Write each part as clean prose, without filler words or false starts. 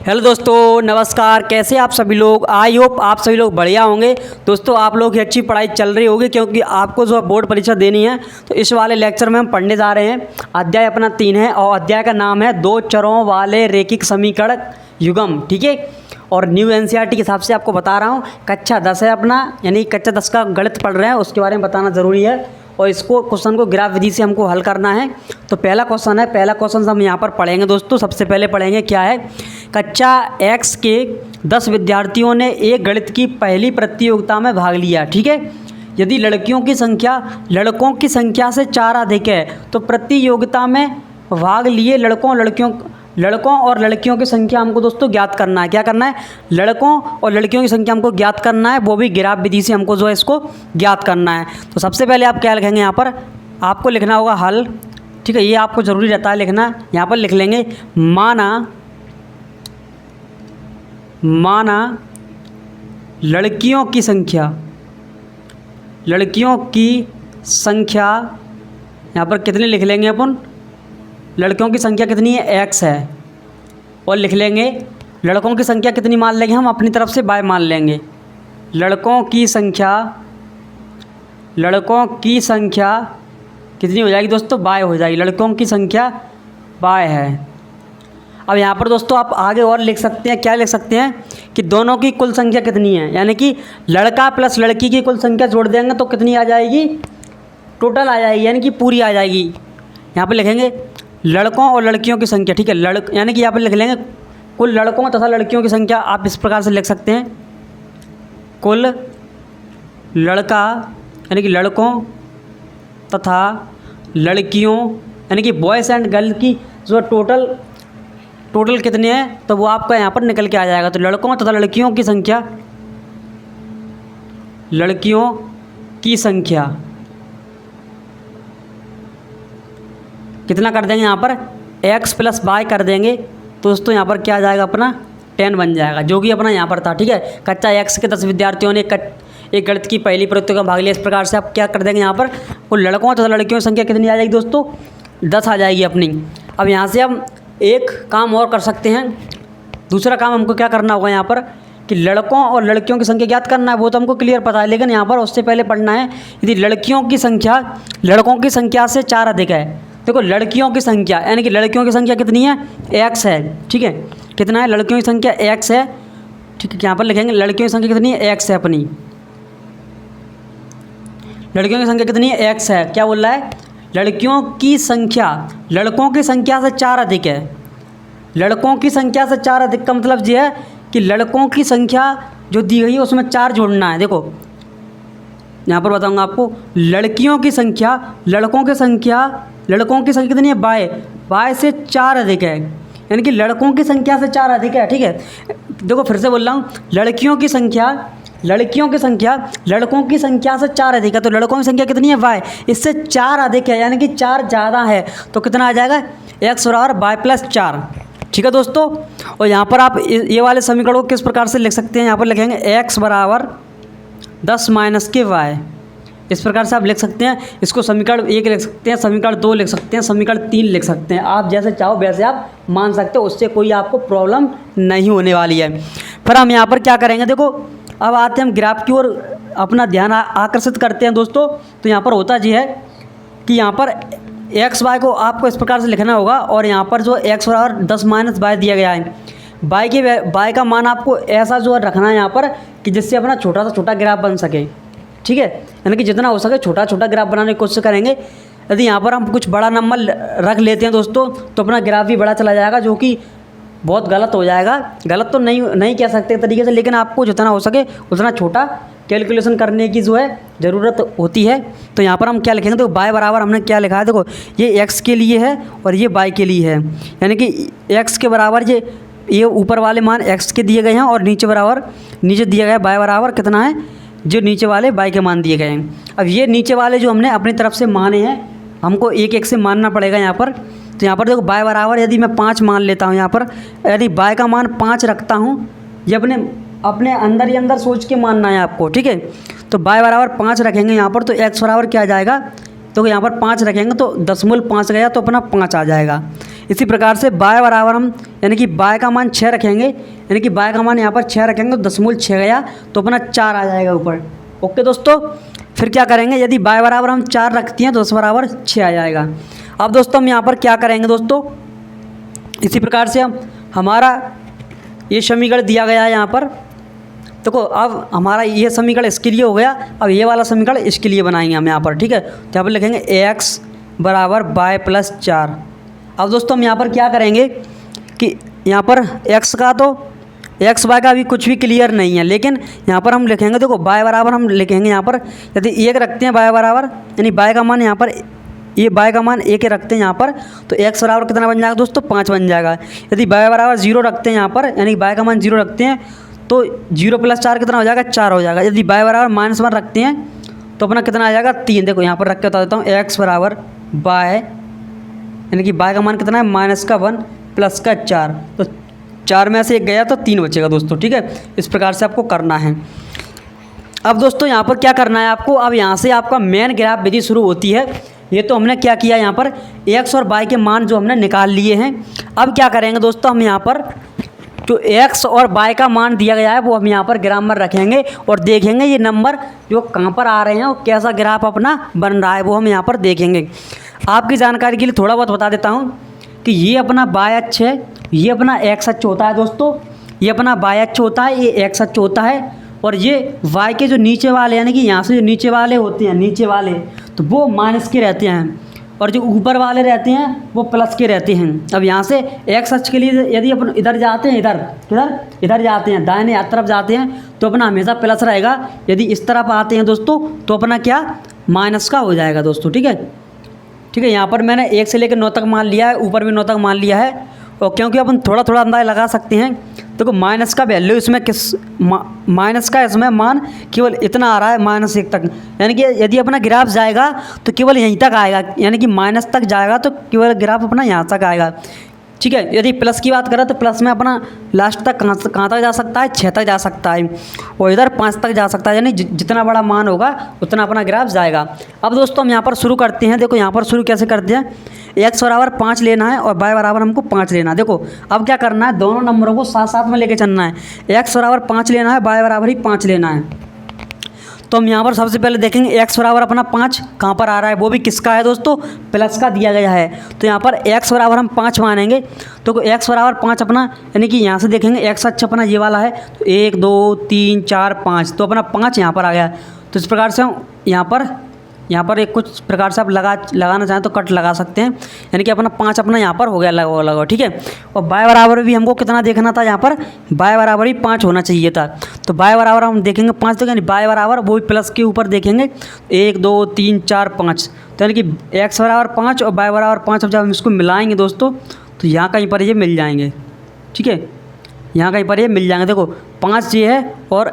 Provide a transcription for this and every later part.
Hello दोस्तों, नमस्कार। कैसे आप सभी लोग? आई होप आप सभी लोग बढ़िया होंगे। दोस्तों, आप लोग की अच्छी पढ़ाई चल रही होगी क्योंकि आपको जो बोर्ड परीक्षा देनी है तो इस वाले लेक्चर में हम पढ़ने जा रहे हैं। अध्याय अपना 3 है और अध्याय का नाम है दो चरों वाले रैखिक समीकरण युग्म। ठीक है, और न्यू एनसीईआरटी के हिसाब से आपको बता रहा हूँ। कक्षा 10 है अपना, यानी कक्षा 10 का गणित पढ़ रहे हैं, उसके बारे में बताना ज़रूरी है। और इसको क्वेश्चन को ग्राफ विधि से हमको हल करना है। तो पहला क्वेश्चन है, पहला क्वेश्चन हम यहाँ पर पढ़ेंगे दोस्तों। सबसे पहले पढ़ेंगे क्या है। कक्षा एक्स के 10 विद्यार्थियों ने एक गणित की पहली प्रतियोगिता में भाग लिया। ठीक है, यदि लड़कों की संख्या से 4 अधिक है तो प्रतियोगिता में भाग लिए लड़कों और लड़कियों की संख्या हमको दोस्तों ज्ञात करना है। क्या करना है? लड़कों और लड़कियों की संख्या हमको ज्ञात करना है, वो भी ग्राफ विधि से हमको जो है इसको ज्ञात करना है। तो सबसे पहले आप क्या लिखेंगे? यहाँ पर आपको लिखना होगा हल। ठीक है, ये आपको ज़रूरी रहता है लिखना। यहाँ पर लिख लेंगे माना लड़कियों की संख्या यहाँ पर कितनी लिख लेंगे अपन? लड़कियों की संख्या कितनी है? x है। और लिख लेंगे लड़कों की संख्या कितनी मान लेंगे हम? अपनी तरफ से y मान लेंगे। लड़कों की संख्या कितनी हो जाएगी दोस्तों? y हो जाएगी। लड़कों की संख्या y है। अब यहाँ पर दोस्तों आप आगे और लिख सकते हैं। क्या लिख सकते हैं कि दोनों की कुल संख्या कितनी है, यानी कि लड़का प्लस लड़की की कुल संख्या जोड़ देंगे तो कितनी आ जाएगी? टोटल आ जाएगी, यानी कि पूरी आ जाएगी। यहाँ पर लिखेंगे लड़कों और लड़कियों की संख्या। ठीक है, यानी कि यहाँ पर लिख लेंगे कुल लड़कों तथा लड़कियों की संख्या। आप इस प्रकार से लिख सकते हैं, कुल लड़का यानी कि लड़कों तथा लड़कियों यानी कि बॉयज़ एंड गर्ल की जो टोटल कितने हैं तो वो आपका यहाँ पर निकल के आ जाएगा। तो लड़कों तथा लड़कियों की संख्या कितना कर देंगे? यहाँ पर x प्लस वाई कर देंगे तो दोस्तों यहाँ पर क्या आ जाएगा? अपना 10 बन जाएगा, जो कि अपना यहाँ पर था। ठीक है, कक्षा x के 10 विद्यार्थियों ने एक गणित की पहली प्रतियोगिता में भाग लिया। इस प्रकार से आप क्या कर देंगे? यहाँ पर कुल लड़कों तथा लड़कियों की संख्या कितनी आ जाएगी दोस्तों? 10 आ जाएगी अपनी। अब यहाँ से हम एक काम और कर सकते हैं। दूसरा काम हमको क्या करना होगा यहाँ पर कि लड़कों और लड़कियों की संख्या ज्ञात करना है। वो तो हमको क्लियर पता है, लेकिन यहाँ पर उससे पहले पढ़ना है यदि लड़कों की संख्या से 4 अधिक है। देखो, लड़कियों की संख्या यानी कि लड़कियों की संख्या कितनी है? x है। ठीक है, कितना है? लड़कियों की संख्या x है। ठीक है, यहाँ पर लिखेंगे लड़कियों की संख्या कितनी है? x है अपनी। लड़कियों की संख्या कितनी है? x है। क्या बोल रहा है? लड़कों की संख्या से 4 अधिक है। लड़कों की संख्या से 4 अधिक का मतलब ये है कि लड़कों की संख्या जो दी गई है उसमें 4 जोड़ना है। देखो, यहाँ पर बताऊँगा आपको। लड़कों की संख्या कितनी है? y से 4 अधिक है, यानी कि लड़कों की संख्या से 4 अधिक है। ठीक है, देखो फिर से बोल रहा हूँ। लड़कियों की संख्या लड़कों की संख्या से 4 अधिक है। तो लड़कों की संख्या कितनी है? y, इससे 4 अधिक है, यानी कि 4 ज़्यादा है। तो कितना आ जाएगा? x बराबर y प्लस 4। ठीक है दोस्तों, और यहाँ पर आप ये वाले समीकरण को किस प्रकार से लिख सकते हैं? यहाँ पर लिखेंगे x बराबर 10 माइनस के y। इस प्रकार से आप लिख सकते हैं। इसको समीकरण 1 लिख सकते हैं, समीकरण 2 लिख सकते हैं, समीकरण 3 लिख सकते हैं। आप जैसे चाहो वैसे आप मान सकते हो, उससे कोई आपको प्रॉब्लम नहीं होने वाली है। फिर हम यहाँ पर क्या करेंगे? देखो, अब आते हैं हम ग्राफ की ओर अपना ध्यान आकर्षित करते हैं दोस्तों। तो यहाँ पर होता जी है कि यहाँ पर एक्स वाई को आपको इस प्रकार से लिखना होगा, और यहाँ पर जो x बराबर 10 माइनस वाई दिया गया है, y का मान आपको ऐसा जो रखना है यहाँ पर कि जिससे अपना छोटा से छोटा ग्राफ बन सके। ठीक है, यानी कि जितना हो सके छोटा छोटा ग्राफ बनाने की कोशिश करेंगे। यदि यहाँ पर हम कुछ बड़ा नंबर रख लेते हैं दोस्तों तो अपना ग्राफ भी बड़ा चला जाएगा, जो कि बहुत गलत हो जाएगा। गलत तो नहीं कह सकते तरीके से, लेकिन आपको जितना हो सके उतना छोटा कैलकुलेशन करने की जो है ज़रूरत होती है। तो यहाँ पर हम क्या लिखेंगे? तो y बराबर हमने क्या लिखा है? देखो, ये x के लिए है और ये y के लिए है, यानी कि x के बराबर ये ऊपर वाले मान x के दिए गए हैं और नीचे दिया गया है y बराबर कितना है? जो नीचे वाले y के मान दिए गए हैं। अब ये नीचे वाले जो हमने अपनी तरफ से माने हैं, हमको एक एक से मानना पड़ेगा यहाँ पर। तो यहाँ पर देखो, y बराबर यदि मैं 5 मान लेता हूँ, यहाँ पर यदि y का मान 5 रखता हूँ, ये अपने अंदर ही अंदर सोच के मानना है आपको। ठीक है, तो y बराबर 5 रखेंगे यहाँ पर, तो x बराबर क्या आ जाएगा? तो यहाँ पर 5 रखेंगे तो 10 मूल 5 गया तो अपना 5 आ जाएगा। इसी प्रकार से बाय बराबर हम यानी कि बाय का मान 6 रखेंगे, यानी कि बाय का मान यहाँ पर 6 रखेंगे तो 10.6 गया तो अपना 4 आ जाएगा ऊपर। ओके दोस्तों, फिर क्या करेंगे, यदि बाय बराबर हम 4 रखती हैं तो 10 बराबर 6 आ जाएगा। अब दोस्तों हम यहाँ पर क्या करेंगे दोस्तों, इसी प्रकार से हम हमारा ये समीकरण दिया गया है यहाँ पर। देखो अब हमारा ये समीकरण इसके लिए हो गया, अब ये वाला समीकरण इसके लिए बनाएंगे हम यहाँ पर, ठीक है। तो यहाँ पर लिखेंगे x बराबर बाय प्लस 4। अब दोस्तों हम यहाँ पर क्या करेंगे कि यहाँ पर x का तो एक्स वाई का अभी कुछ भी क्लियर नहीं है, लेकिन यहाँ पर हम लिखेंगे, देखो बाय बराबर हम लिखेंगे यहाँ पर, यदि 1 रखते हैं बाय बराबर, यानी बाय का मान यहाँ पर ये बाय का मान 1 रखते हैं यहाँ पर, तो x बराबर कितना बन जाएगा दोस्तों, 5 बन जाएगा। यदि बाय बराबर 0 रखते हैं यहाँ पर, यानी बाय का मान 0 रखते हैं तो 0 + 4 कितना हो जाएगा, 4 हो जाएगा। यदि बाय बराबर -1 रखते हैं तो अपना कितना आ जाएगा, 3। देखो यहाँ पर रख के बता देता हूँ, x बराबर बाय, यानी कि बाय का मान कितना है, -1 + 4, तो 4 में से 1 गया तो 3 बचेगा दोस्तों, ठीक है। इस प्रकार से आपको करना है। अब दोस्तों यहाँ पर क्या करना है आपको, अब यहाँ से आपका मेन ग्राफ विधि शुरू होती है। ये तो हमने क्या किया, यहाँ पर x और y के मान जो हमने निकाल लिए हैं। अब क्या करेंगे दोस्तों, हम यहाँ पर जो x और y का मान दिया गया है वो हम यहाँ पर ग्राफ में रखेंगे और देखेंगे ये नंबर जो कहाँ पर आ रहे हैं और कैसा ग्राफ अपना बन रहा है वो हम यहाँ पर देखेंगे। आपकी जानकारी के लिए थोड़ा बहुत बता देता हूँ कि ये अपना y अक्ष है, ये अपना x अक्ष होता है दोस्तों, ये अपना y अक्ष होता है, ये x अक्ष होता है, और ये y के जो नीचे वाले यानी कि यहाँ से जो नीचे वाले होते हैं, नीचे वाले तो वो माइनस के रहते हैं, और जो ऊपर वाले रहते हैं वो प्लस के रहते हैं। अब यहाँ से x अक्ष के लिए यदि अपन इधर जाते हैं, इधर जाते हैं, दाहिने हाथ तरफ जाते हैं तो अपना हमेशा प्लस रहेगा। यदि इस तरफ आते हैं दोस्तों तो अपना क्या, माइनस का हो जाएगा दोस्तों, ठीक है। ठीक है, यहाँ पर मैंने 1 से लेकर 9 तक मान लिया है, ऊपर भी 9 तक मान लिया है, और क्योंकि अपन थोड़ा थोड़ा अंदाज़ा लगा सकते हैं। देखो माइनस का वैल्यू इसमें माइनस का इसमें मान केवल इतना आ रहा है, -1 तक, यानी कि यदि अपना ग्राफ जाएगा तो केवल यहीं तक आएगा, यानी कि माइनस तक जाएगा तो केवल ग्राफ अपना यहाँ तक आएगा, ठीक है। यदि प्लस की बात करें तो प्लस में अपना लास्ट तक कहाँ तक जा सकता है, 6 तक जा सकता है, और इधर 5 तक जा सकता है, यानी जितना बड़ा मान होगा उतना अपना ग्राफ जाएगा। अब दोस्तों हम यहाँ पर शुरू करते हैं। देखो यहाँ पर शुरू कैसे करते हैं, x बराबर 5 लेना है और y बराबर हमको 5 लेना है। देखो अब क्या करना है, दोनों नंबरों को साथ साथ में लेके चलना है। x बराबर 5 लेना है, y बराबर ही 5 लेना है। तो हम यहाँ पर सबसे पहले देखेंगे x बराबर अपना 5 कहाँ पर आ रहा है, वो भी किसका है दोस्तों, प्लस का दिया गया है। तो यहाँ पर x बराबर हम 5 मानेंगे, तो x बराबर 5 अपना, यानी कि यहाँ से देखेंगे x अक्ष अपना ये वाला है, तो 1 2 3 4 5, तो अपना 5 यहाँ पर आ गया। तो इस प्रकार से हम यहाँ पर एक कुछ प्रकार से आप लगाना चाहें तो कट लगा सकते हैं, यानी कि अपना 5 अपना यहाँ पर हो गया लगा, ठीक है। और y बराबर भी हमको कितना देखना था, यहाँ पर y बराबर ही 5 होना चाहिए था। तो y बराबर हम देखेंगे 5, तो यानी y बराबर वो भी प्लस के ऊपर देखेंगे, 1 2 3 4 5, तो यानी कि x बराबर 5 और y बराबर 5। अब जब हम इसको मिलाएंगे दोस्तों तो यहाँ कहीं पर ये मिल जाएंगे, ठीक है, यहाँ कहीं पर ये मिल जाएंगे। देखो 5 ये है, और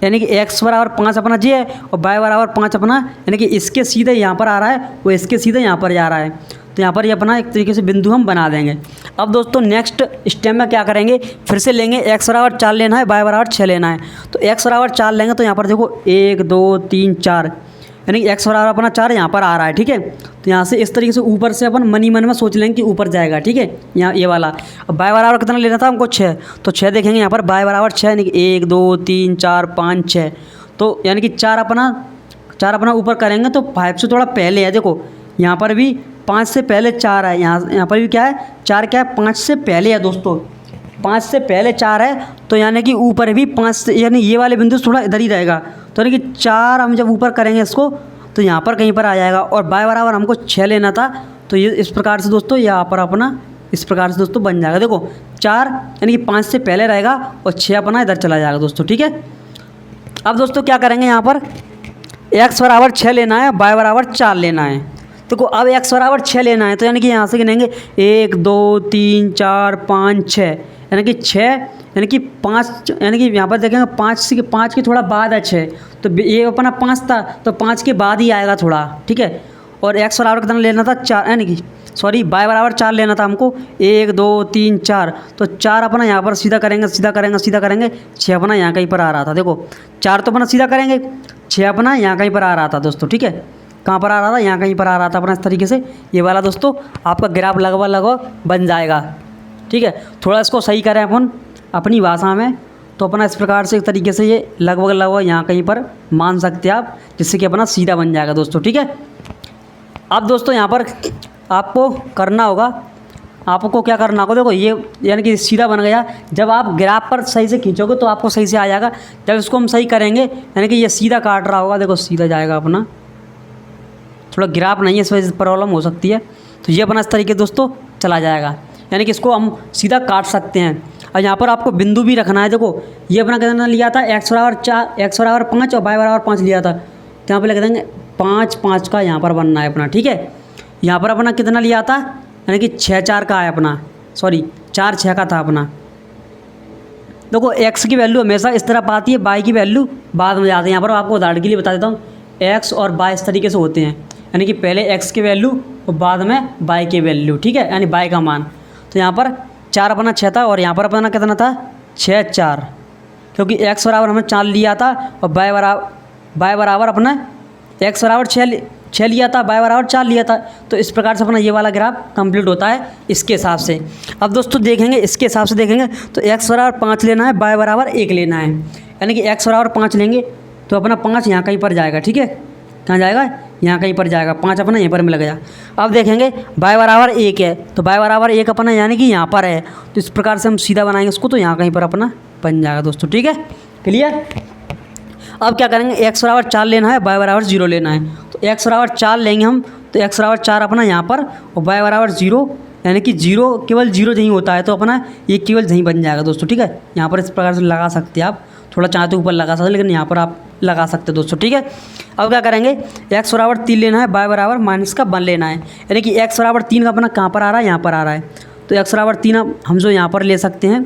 यानी कि x बराबर 5 अपना जी है और y बराबर 5 अपना, यानी कि इसके सीधे यहाँ पर आ रहा है, वो इसके सीधे यहाँ पर जा रहा है। तो यहाँ पर ये अपना एक तरीके से बिंदु हम बना देंगे। अब दोस्तों नेक्स्ट स्टेप में क्या करेंगे, फिर से लेंगे x बराबर 4 लेना है, y बराबर 6 लेना है। तो x बराबर 4 लेंगे तो यहाँ पर देखो 1 2 3 4, यानी कि x बराबर अपना 4 यहाँ पर आ रहा है, ठीक है। तो यहाँ से इस तरीके से ऊपर से अपन मन ही मन में सोच लेंगे कि ऊपर जाएगा, ठीक है, यहाँ ये वाला। अब y बराबर कितना लेना था हमको, 6, तो 6 देखेंगे यहाँ पर y बराबर 6, यानी कि 1 2 3 4 5 6, तो यानी कि 4 अपना ऊपर करेंगे तो 5 से थोड़ा पहले है। देखो यहाँ पर भी 5 से पहले 4 है, यहाँ पर भी क्या है, 4 क्या है, 5 से पहले है दोस्तों, 5 से पहले 4 है, तो यानी कि ऊपर भी 5 से, यानी ये वाले बिंदु थोड़ा इधर ही रहेगा, तो यानी कि 4 हम जब ऊपर करेंगे इसको तो यहाँ पर कहीं पर आ जाएगा। और y बराबर हमको 6 लेना था, तो ये इस प्रकार से दोस्तों यहाँ पर अपना इस प्रकार से दोस्तों बन जाएगा। देखो 4 यानी कि 5 से पहले रहेगा और 6 अपना इधर चला जाएगा दोस्तों, ठीक है। अब दोस्तों क्या करेंगे, यहाँ पर x बराबर 6 लेना है, y बराबर 4 लेना है। देखो अब x बराबर 6 लेना है, तो यानी कि यहाँ से गिनेंगे 1 2 3 4 5 6, यानी कि 6, यानी कि 5, यानी कि यहाँ पर देखेंगे 5 के थोड़ा बाद है 6, तो ये अपना 5 था तो 5 के बाद ही आएगा थोड़ा, ठीक है। और x बराबर कितना लेना था, 4, यानी कि y बराबर 4 लेना था हमको, 1 2 3 4, तो 4 अपना यहाँ पर सीधा करेंगे 6 अपना यहाँ कहीं पर आ रहा था। देखो 4 तो अपना सीधा करेंगे, 6 अपना यहाँ कहीं पर आ रहा था दोस्तों, ठीक है। कहाँ पर आ रहा था, यहाँ कहीं पर आ रहा था अपना इस तरीके से। ये वाला दोस्तों आपका ग्राफ लगभग बन जाएगा, ठीक है। थोड़ा इसको सही करें अपन अपनी भाषा में, तो अपना इस प्रकार से एक तरीके से ये लगभग यहाँ कहीं पर मान सकते हैं आप, जिससे कि अपना सीधा बन जाएगा दोस्तों, ठीक है। अब दोस्तों यहाँ पर आपको करना होगा, आपको क्या करना होगा, देखो ये यानी कि सीधा बन गया। जब आप ग्राफ पर सही से खींचोगे तो आपको सही से आ जाएगा। जब इसको हम सही करेंगे यानी कि ये सीधा काट रहा होगा, देखो सीधा जाएगा अपना, थोड़ा ग्राफ नहीं है इस वजह से प्रॉब्लम हो सकती है। तो ये अपना इस तरीके दोस्तों चला जाएगा, यानी कि इसको हम सीधा काट सकते हैं। और यहाँ पर आपको बिंदु भी रखना है। देखो ये अपना कितना लिया था, x बराबर 4, x बराबर 5 और y बराबर 5 लिया था, तो यहाँ पर लिख देंगे 5 5 का यहाँ पर बनना है अपना, ठीक है। यहाँ पर अपना कितना लिया था, यानी कि 6 4 का है अपना, सॉरी 4 6 का था अपना। देखो x की वैल्यू हमेशा इस तरफ आती है, y की वैल्यू बाद में जाती है। यहाँ पर आपको उदाहरण के लिए बता देता हूँ, x और y इस तरीके से होते हैं, यानी कि पहले x की वैल्यू और बाद में y की वैल्यू, ठीक है, यानी y का मान। तो यहाँ पर 4 अपना 6 था और यहाँ पर अपना कितना था 6 4, क्योंकि x बराबर हमने 4 लिया था और y बराबर अपना x बराबर 6 लिया था, y बराबर 4 लिया था। तो इस प्रकार से अपना ये वाला ग्राफ कंप्लीट होता है इसके हिसाब से। अब दोस्तों देखेंगे इसके हिसाब से देखेंगे तो x बराबर 5 लेना है, y बराबर 1 लेना है, यानी कि x बराबर 5 लेंगे तो अपना 5 यहाँ कहीं पर जाएगा, ठीक है। कहाँ जाएगा, यहाँ कहीं पर जाएगा, 5 अपना यहीं पर मिल गया। अब देखेंगे y बराबर 1 है, तो y बराबर 1 अपना यानी कि यहाँ पर है, तो इस प्रकार से हम सीधा बनाएंगे उसको, तो यहाँ कहीं पर अपना बन जाएगा दोस्तों, ठीक है, क्लियर। अब क्या करेंगे, x बराबर 4 लेना है, y बराबर 0 लेना है। तो x बराबर 4 लेंगे हम, तो x बराबर 4 अपना यहाँ पर और y बराबर 0, यानी कि 0 केवल 0 यहीं होता है, तो अपना ये केवल यहीं बन जाएगा दोस्तों, ठीक है। यहाँ पर इस प्रकार से लगा सकते हैं आप, थोड़ा चाहते ऊपर लगा सकते हैं, लेकिन यहाँ पर आप लगा सकते हैं दोस्तों, ठीक है। अब क्या करेंगे, x बराबर 3 लेना है, y बराबर माइनस का 1 लेना है, यानी कि x बराबर 3 का अपना कहाँ पर आ रहा है, यहाँ पर आ रहा है। तो x बराबर 3 हम जो यहाँ पर ले सकते हैं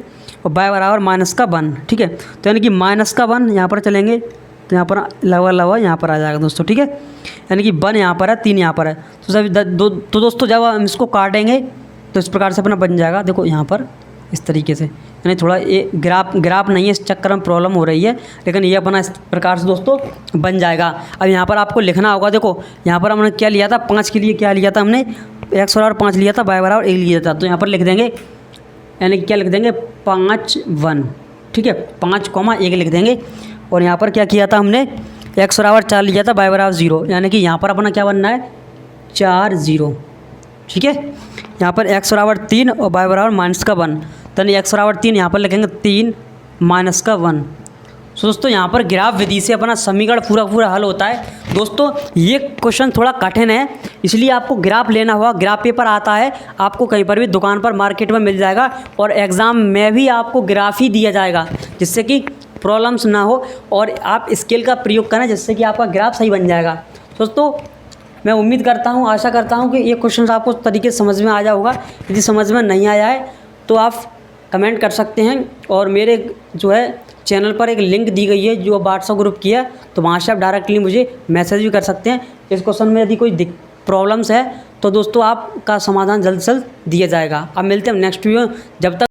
और y बराबर माइनस का 1, ठीक है। तो यानी कि माइनस का 1 यहाँ पर चलेंगे तो यहाँ पर लगभग यहाँ पर आ जाएगा दोस्तों, ठीक है। यानी कि 1 यहाँ पर है, 3 यहाँ पर है, तो सभी तो दोस्तों जब हम इसको काटेंगे तो इस प्रकार से अपना बन जाएगा। देखो यहाँ पर इस तरीके से, यानी थोड़ा ये ग्राफ नहीं है, इस चक्कर में प्रॉब्लम हो रही है, लेकिन ये अपना इस प्रकार से दोस्तों बन जाएगा। अब यहाँ पर आपको लिखना होगा, देखो यहाँ पर हमने क्या लिया था, 5 के लिए क्या लिया था हमने, x बराबर 5 लिया था, y बराबर 1 लिया था। तो यहाँ पर लिख देंगे, यानी कि क्या लिख देंगे 5 1, ठीक है, 5,1 लिख देंगे। और यहाँ पर क्या किया था हमने, x बराबर 4 लिया था, y बराबर 0, यानी कि यहाँ पर अपना क्या बनना है 4 0, ठीक है। यहाँ पर x बराबर 3 और y बराबर माइनस का 1, तो x बराबर 3 यहाँ पर लिखेंगे 3 माइनस का 1। तो दोस्तों यहाँ पर ग्राफ विधि से अपना समीकरण पूरा हल होता है। दोस्तों ये क्वेश्चन थोड़ा कठिन है, इसलिए आपको ग्राफ लेना होगा। ग्राफ पेपर आता है आपको कहीं पर भी दुकान पर मार्केट में मिल जाएगा, और एग्ज़ाम में भी आपको ग्राफ ही दिया जाएगा, जिससे कि प्रॉब्लम्स ना हो और आप स्केल का प्रयोग करें, जिससे कि आपका ग्राफ सही बन जाएगा। दोस्तों मैं उम्मीद करता हूँ, आशा करता हूँ कि ये क्वेश्चन आपको तरीके से समझ में आ जाएगा। यदि समझ में नहीं आया है तो आप कमेंट कर सकते हैं, और मेरे जो है चैनल पर एक लिंक दी गई है जो व्हाट्सएप ग्रुप की है, तो वहाँ से आप डायरेक्टली मुझे मैसेज भी कर सकते हैं। इस क्वेश्चन में यदि कोई प्रॉब्लम्स है तो दोस्तों आपका समाधान जल्द से जल्द दिया जाएगा। अब मिलते हैं नेक्स्ट वीडियो, जब तक